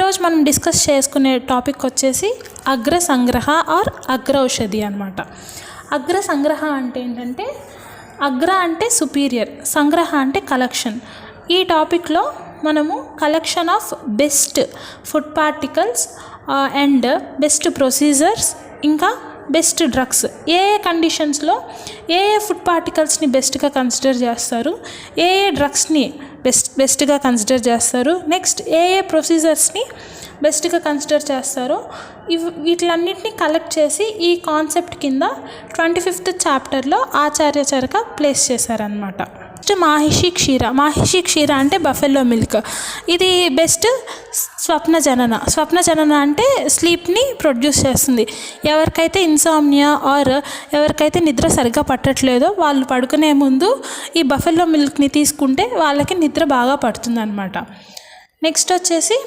ఈరోజు మనం డిస్కస్ చేసుకునే టాపిక్ వచ్చేసి అగ్ర సంగ్రహ ఆర్ అగ్ర ఔషధి అనమాట. అగ్ర సంగ్రహ అంటే ఏంటంటే, అగ్ర అంటే సుపీరియర్, సంగ్రహ అంటే కలెక్షన్. ఈ టాపిక్లో మనము collection of best food particles and best procedures, ఇంకా బెస్ట్ డ్రగ్స్, ఏ కండిషన్స్లో ఏ ఫుడ్ పార్టికల్స్ని బెస్ట్గా కన్సిడర్ చేస్తారు, ఏ డ్రగ్స్ని బెస్ట్గా కన్సిడర్ చేస్తారు, నెక్స్ట్ ఏ ప్రొసీజర్స్ని బెస్ట్గా కన్సిడర్ చేస్తారో వీటిలన్నింటినీ కలెక్ట్ చేసి ఈ కాన్సెప్ట్ కింద 25th చాప్టర్లో ఆచార్య చరక ప్లేస్ చేశారనమాట. నెక్స్ట్ మాహిషి క్షీర అంటే బఫెల్లో మిల్క్. ఇది బెస్ట్ స్వప్న జనన అంటే స్లీప్ని ప్రొడ్యూస్ చేస్తుంది. ఎవరికైతే ఇన్సామ్నియా ఆర్ ఎవరికైతే నిద్ర సరిగ్గా పట్టట్లేదో వాళ్ళు పడుకునే ముందు ఈ బఫెల్లో మిల్క్ని తీసుకుంటే వాళ్ళకి నిద్ర బాగా పడుతుంది అనమాట. నెక్స్ట్ వచ్చేసి